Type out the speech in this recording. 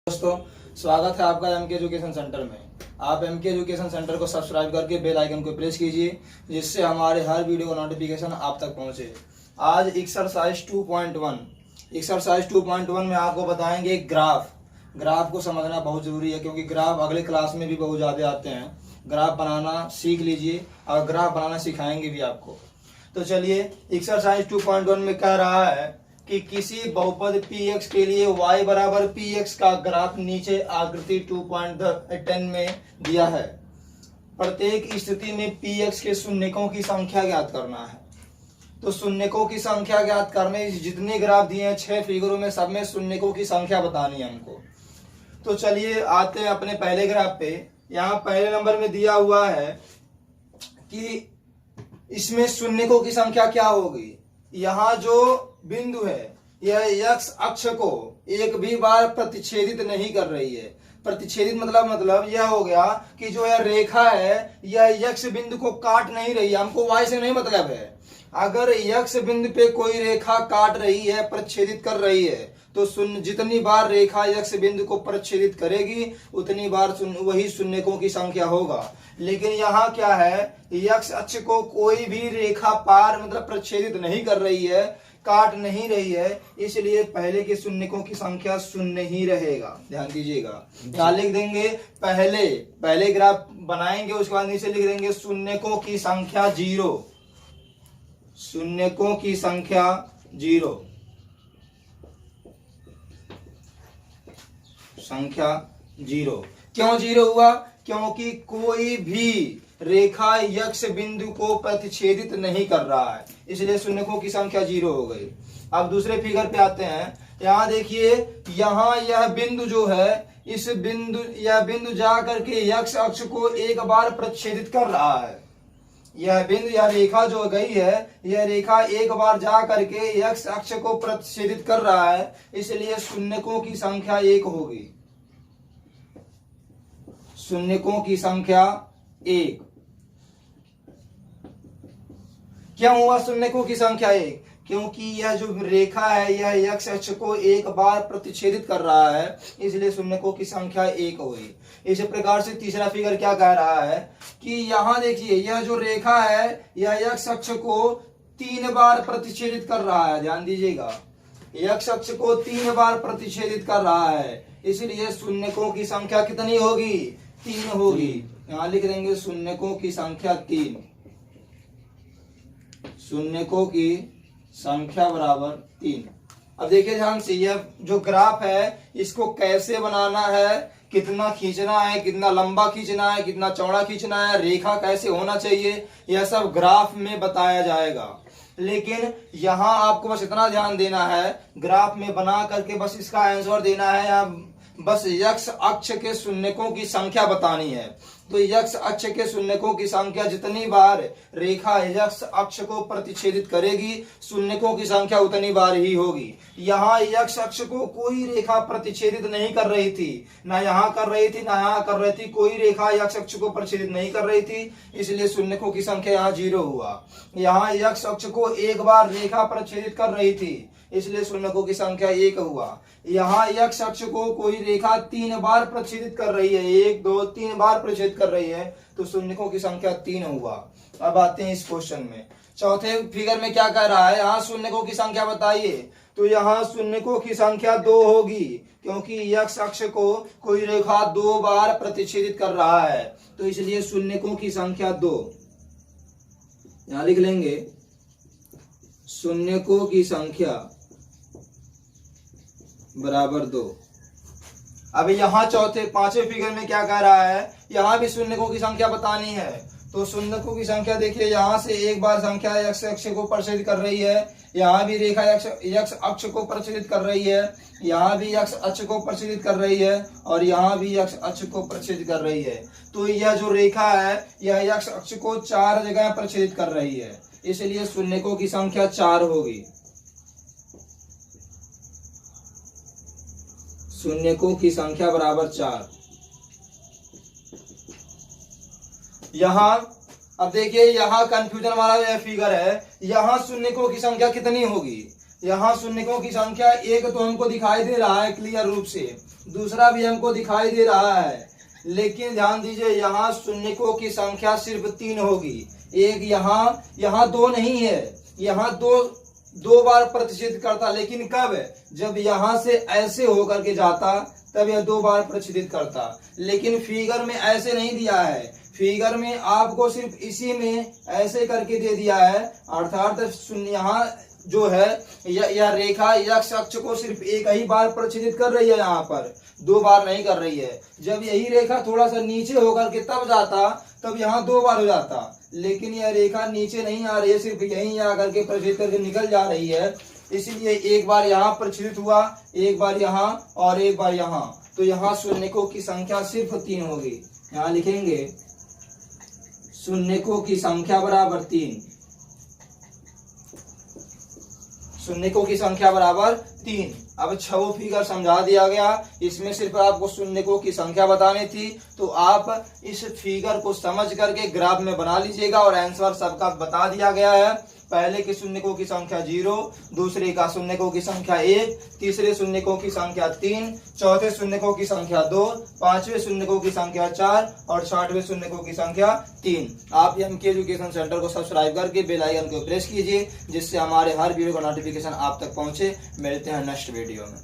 दोस्तों, स्वागत है आपका एमके एजुकेशन सेंटर में। आप एमके एजुकेशन सेंटर को सब्सक्राइब करके बेल आइकन को प्रेस कीजिए, जिससे हमारे हर वीडियो का नोटिफिकेशन आप तक पहुंचे। आज एक्सरसाइज 2.1 में आपको बताएंगे ग्राफ को समझना बहुत जरूरी है, क्योंकि ग्राफ अगले क्लास में भी बहुत ज़्यादा आते हैं। ग्राफ बनाना सीख लीजिए और ग्राफ बनाना सिखाएंगे भी आपको। तो चलिए, एक्सरसाइज 2.1 में कह रहा है कि किसी बहुपद px के लिए y बराबर px का ग्राफ नीचे आकृति 2.10 में दिया है। प्रत्येक स्थिति में px के शून्यकों की संख्या ज्ञात करना है। तो शून्यकों की संख्या ज्ञात करने, जितने ग्राफ दिए हैं 6 फिगरों में, सब में शून्यकों की संख्या बतानी है हमको। तो चलिए आते हैं अपने पहले ग्राफ पे। यहाँ पहले नंबर में दिया हुआ है कि इसमें शून्यकों की संख्या क्या होगी। यहाँ जो बिंदु है यह x अक्ष को एक भी बार प्रतिच्छेदित नहीं कर रही है। प्रतिच्छेदित मतलब यह हो गया कि जो यह रेखा है यह x बिंदु को काट नहीं रही है। हमको y से नहीं मतलब है। अगर x बिंदु पे कोई रेखा काट रही है, प्रतिच्छेदित कर रही है, तो जितनी बार रेखा x बिंदु को प्रतिच्छेदित करेगी उतनी बार वही शून्यकों की संख्या होगा। लेकिन यहाँ क्या है, x अक्ष को कोई भी रेखा पार प्रतिच्छेदित नहीं कर रही है, काट नहीं रही है, इसलिए पहले के शून्यकों की संख्या शून्य ही रहेगा। ध्यान दीजिएगा। यहाँ लिख देंगे पहले ग्राफ बनाएंगे, उसके बाद नीचे लिख देंगे शून्यकों की संख्या 0। शून्यकों की संख्या 0, संख्या 0। क्यों 0 हुआ? क्योंकि कोई भी रेखा x बिंदु को प्रतिच्छेदित नहीं कर रहा है, इसलिए शून्यकों की संख्या 0 हो गई। अब दूसरे फिगर पे आते हैं। यहाँ देखिए, यहाँ यह बिंदु जो है, यह बिंदु जा करके x अक्ष को एक बार प्रतिच्छेदित कर रहा है। यह बिंदु, यह रेखा जो गई है, यह रेखा एक बार जा करके x अक्ष को प्रतिच्छेदित कर रहा है, इसलिए शून्यकों की संख्या 1 होगी। शून्यकों की संख्या 1। क्यों हुआ शून्यकों की संख्या 1? क्योंकि यह जो रेखा है यह x अक्ष को एक बार प्रतिच्छेदित कर रहा है, इसलिए शून्यकों की संख्या 1 हुई। इसी प्रकार से तीसरा फिगर क्या कह रहा है कि यहाँ देखिए, यह जो रेखा है यह x अक्ष को 3 बार प्रतिच्छेदित कर रहा है। ध्यान दीजिएगा, x अक्ष को 3 बार प्रतिच्छेदित कर रहा है, इसलिए शून्यकों की संख्या कितनी होगी? 3 होगी। यहाँ लिख देंगे शून्यकों की संख्या 3। शून्यकों की संख्या बराबर 3। अब देखिए ध्यान से, यह जो ग्राफ है इसको कैसे बनाना है, कितना खींचना है, कितना लंबा खींचना है, कितना चौड़ा खींचना है, रेखा कैसे होना चाहिए, यह सब ग्राफ में बताया जाएगा। लेकिन यहाँ आपको बस इतना ध्यान देना है, ग्राफ में बना करके बस इसका आंसर देना है। या बस x अक्ष के शून्यकों की संख्या बतानी है। तो x अक्ष के शून्यकों की संख्या, जितनी बार रेखा x अक्ष को प्रतिच्छेदित करेगी शून्यकों की संख्या उतनी बार ही होगी। यहाँ x अक्ष को कोई रेखा प्रतिच्छेदित नहीं कर रही थी, ना यहाँ कर रही थी, ना यहाँ कर रही थी। कोई रेखा x अक्ष को प्रतिच्छेदित नहीं कर रही थी, इसलिए शून्यकों की संख्या यहाँ 0 हुआ। यहाँ x अक्ष को एक बार रेखा प्रतिच्छेदित कर रही थी, इसलिए शून्यकों की संख्या 1 हुआ। यहाँ x अक्ष को कोई रेखा 3 बार प्रतिच्छेदित कर रही है, 1 2 3 बार प्रतिच्छेदित कर रही है, तो शून्यकों की संख्या 3 हुआ। अब आते हैं इस क्वेश्चन में। चौथे फिगर में क्या कह रहा है, यहाँ शून्यकों की संख्या बताइए। तो यहाँ शून्यकों की संख्या 2 होगी, क्योंकि x अक्ष को कोई रेखा 2 बार प्रतिच्छेदित कर रहा है, तो इसलिए शून्यकों की संख्या 2। यहाँ लिख लेंगे शून्यकों की संख्या बराबर 2। अब यहाँ पांचवें फिगर में क्या कह रहा है, यहाँ भी शून्यकों की संख्या बतानी है। तो शून्यकों की संख्या देखिए, यहाँ से एक बार संख्या x अक्ष को प्रतिच्छेदित कर रही है, यहाँ भी रेखा x अक्ष को प्रतिच्छेदित कर रही है, यहाँ भी x अक्ष को प्रतिच्छेदित कर रही है, और यहाँ भी x अक्ष को प्रतिच्छेदित कर रही है। तो यह जो रेखा है यह x अक्ष को 4 जगह प्रतिच्छेदित कर रही है, इसलिए शून्यकों की संख्या 4 होगी। शून्यकों की संख्या बराबर 4। यहाँ अब देखिए, यहाँ कंफ्यूजन वाला यह फिगर है, यहाँ शून्यकों की संख्या कितनी होगी। यहाँ शून्यकों की संख्या 1 तो हमको दिखाई दे रहा है क्लियर रूप से, दूसरा भी हमको दिखाई दे रहा है, लेकिन ध्यान दीजिए यहाँ शून्यकों की संख्या सिर्फ 3 होगी। एक यहाँ 2 नहीं है, यहाँ दो बार प्रतिच्छेद करता, लेकिन कब? जब यहाँ से ऐसे होकर के जाता तब यह 2 बार प्रतिच्छेद करता। लेकिन फिगर में ऐसे नहीं दिया है, फिगर में आपको सिर्फ इसी में ऐसे करके दे दिया है, अर्थात यहाँ जो है यह रेखा x अक्ष को सिर्फ एक ही बार प्रतिच्छेदित कर रही है, यहाँ पर 2 बार नहीं कर रही है। जब यही रेखा थोड़ा सा नीचे होकर के तब जाता तब यहाँ 2 बार हो जाता, लेकिन यह रेखा नीचे नहीं आ रही है, सिर्फ यहीं आकर के प्रतिच्छेद करके निकल जा रही है। इसलिए एक बार यहाँ प्रतिच्छेदित हुआ, एक बार यहाँ और एक बार यहाँ, तो यहाँ शून्यकों की संख्या सिर्फ 3 होगी। यहाँ लिखेंगे शून्यकों की संख्या बराबर 3, शून्यकों की संख्या बराबर 3। अब 6 फिगर समझा दिया गया, इसमें सिर्फ आपको शून्यकों की संख्या बतानी थी, तो आप इस फिगर को समझ करके ग्राफ में बना लीजिएगा और आंसर सबका बता दिया गया है। पहले के शून्यकों की संख्या 0, दूसरे का शून्यकों की संख्या 1, तीसरे शून्यकों की संख्या 3, चौथे शून्यकों की संख्या 2, पांचवें शून्यकों की संख्या 4 और 6वें शून्यकों की संख्या 3। आप एमके एजुकेशन सेंटर को सब्सक्राइब करके बेल आइकन को प्रेस कीजिए, जिससे हमारे हर वीडियो का नोटिफिकेशन आप तक पहुंचे। मिलते हैं नेक्स्ट वीडियो में।